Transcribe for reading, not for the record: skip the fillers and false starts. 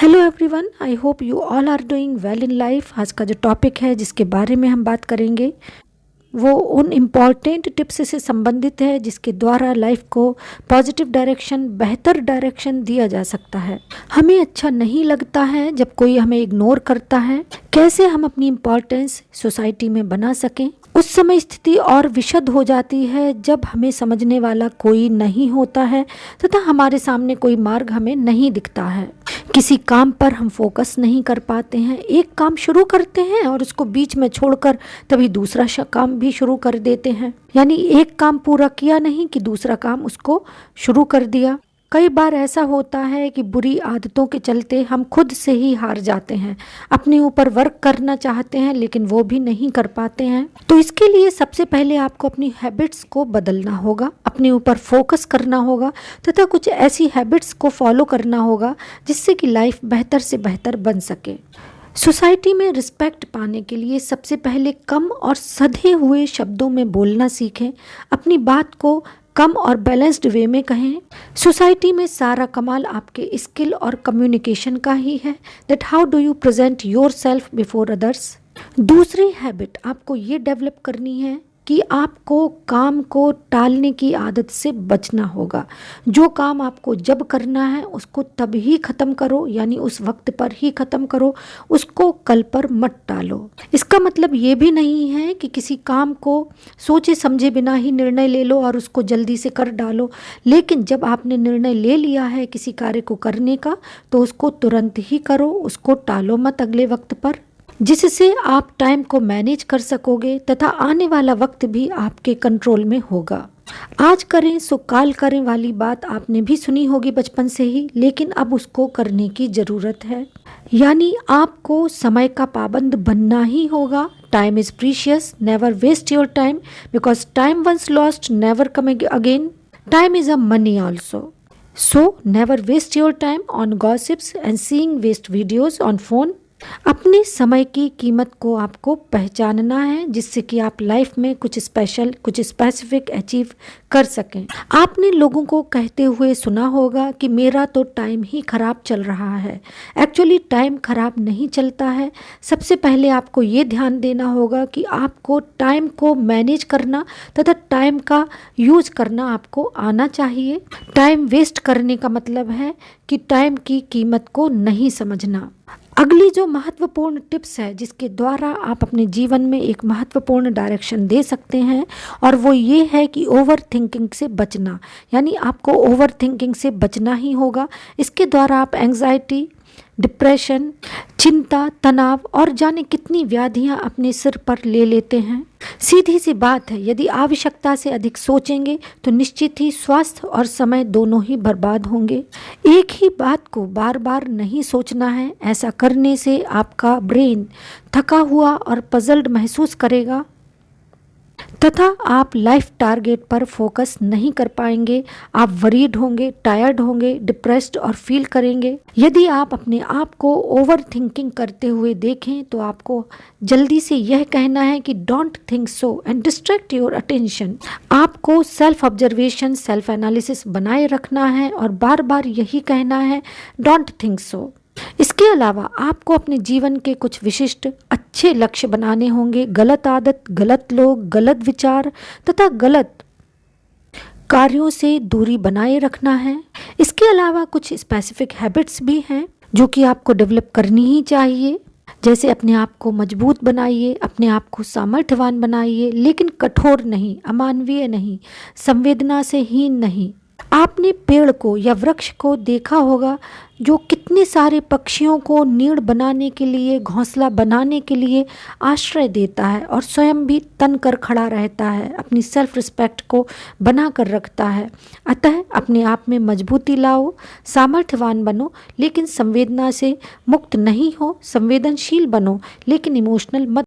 Hello everyone, I hope you all are doing well in life. आज का जो topic है जिसके बारे में हम बात करेंगे वो उन इम्पॉर्टेंट टिप्स से संबंधित है जिसके द्वारा लाइफ को पॉजिटिव डायरेक्शन, बेहतर डायरेक्शन दिया जा सकता है। हमें अच्छा नहीं लगता है जब कोई हमें इग्नोर करता है। कैसे हम अपनी इम्पोर्टेंस सोसाइटी में बना सकें। उस समय स्थिति और विशद हो जाती है जब हमें समझने वाला कोई नहीं होता है तथा हमारे सामने कोई मार्ग हमें नहीं दिखता है। किसी काम पर हम फोकस नहीं कर पाते हैं। एक काम शुरू करते हैं और उसको बीच में छोड़कर तभी दूसरा काम भी शुरू कर देते हैं। यानी एक काम पूरा किया नहीं कि दूसरा काम उसको शुरू कर दिया। कई बार ऐसा होता है कि बुरी आदतों के चलते हम खुद से ही हार जाते हैं। अपने ऊपर वर्क करना चाहते हैं लेकिन वो भी नहीं कर पाते हैं। तो इसके लिए सबसे पहले आपको अपनी हैबिट्स को बदलना होगा, अपने ऊपर फोकस करना होगा तथा कुछ ऐसी हैबिट्स को फॉलो करना होगा जिससे कि लाइफ बेहतर से बेहतर बन सके। सोसाइटी में रिस्पेक्ट पाने के लिए सबसे पहले कम और सधे हुए शब्दों में बोलना सीखें। अपनी बात को कम और बैलेंस्ड वे में कहें। सोसाइटी में सारा कमाल आपके स्किल और कम्युनिकेशन का ही है। That how do you present your self before others. दूसरी हैबिट आपको ये डेवलप करनी है कि आपको काम को टालने की आदत से बचना होगा। जो काम आपको जब करना है उसको तब ही ख़त्म करो, यानी उस वक्त पर ही ख़त्म करो, उसको कल पर मत टालो। इसका मतलब ये भी नहीं है कि किसी काम को सोचे समझे बिना ही निर्णय ले लो और उसको जल्दी से कर डालो। लेकिन जब आपने निर्णय ले लिया है किसी कार्य को करने का तो उसको तुरंत ही करो, उसको टालो मत अगले वक्त पर, जिससे आप टाइम को मैनेज कर सकोगे तथा आने वाला वक्त भी आपके कंट्रोल में होगा। आज करें सो काल करें वाली बात आपने भी सुनी होगी बचपन से ही, लेकिन अब उसको करने की ज़रूरत है। यानी आपको समय का पाबंद बनना ही होगा। Time is precious, never waste your time because time once lost never come again. Time is a money also, so never waste your time on gossips and seeing waste videos on phone. अपने समय की कीमत को आपको पहचानना है जिससे कि आप लाइफ में कुछ स्पेशल, कुछ स्पेसिफिक अचीव कर सकें। आपने लोगों को कहते हुए सुना होगा कि मेरा तो टाइम ही खराब चल रहा है। एक्चुअली टाइम खराब नहीं चलता है। सबसे पहले आपको ये ध्यान देना होगा कि आपको टाइम को मैनेज करना तथा टाइम का यूज करना आपको आना चाहिए। टाइम वेस्ट करने का मतलब है कि टाइम की कीमत को नहीं समझना। अगली जो महत्वपूर्ण टिप्स है जिसके द्वारा आप अपने जीवन में एक महत्वपूर्ण डायरेक्शन दे सकते हैं और वो ये है कि ओवर थिंकिंग से बचना। यानी आपको ओवर थिंकिंग से बचना ही होगा। इसके द्वारा आप एंग्जाइटी, डिप्रेशन, चिंता, तनाव और जाने कितनी व्याधियां अपने सिर पर ले लेते हैं। सीधी सी बात है, यदि आवश्यकता से अधिक सोचेंगे तो निश्चित ही स्वास्थ्य और समय दोनों ही बर्बाद होंगे। एक ही बात को बार बार नहीं सोचना है। ऐसा करने से आपका ब्रेन थका हुआ और पजल्ड महसूस करेगा तथा आप लाइफ टारगेट पर फोकस नहीं कर पाएंगे। आप वरीड होंगे, टायर्ड होंगे, डिप्रेस्ड और फील करेंगे। यदि आप अपने आप को ओवर थिंकिंग करते हुए देखें तो आपको जल्दी से यह कहना है कि don't think so and distract your attention. आपको सेल्फ ऑब्जर्वेशन, सेल्फ एनालिसिस बनाए रखना है और बार बार यही कहना है डोंट थिंक सो। इसके अलावा आपको अपने जीवन के कुछ विशिष्ट अच्छे लक्ष्य बनाने होंगे। गलत आदत, गलत लोग, गलत विचार तथा गलत कार्यों से दूरी बनाए रखना है। इसके अलावा कुछ स्पेसिफिक हैबिट्स भी हैं जो कि आपको डेवलप करनी ही चाहिए। जैसे अपने आप को मजबूत बनाइए, अपने आप को सामर्थ्यवान बनाइए, लेकिन कठोर नहीं, अमानवीय नहीं, संवेदना से हीन नहीं। आपने पेड़ को या वृक्ष को देखा होगा जो कितने सारे पक्षियों को नीड़ बनाने के लिए, घोंसला बनाने के लिए आश्रय देता है और स्वयं भी तन कर खड़ा रहता है, अपनी सेल्फ रिस्पेक्ट को बना कर रखता है। अतः अपने आप में मजबूती लाओ, सामर्थ्यवान बनो, लेकिन संवेदना से मुक्त नहीं हो। संवेदनशील बनो लेकिन इमोशनल मत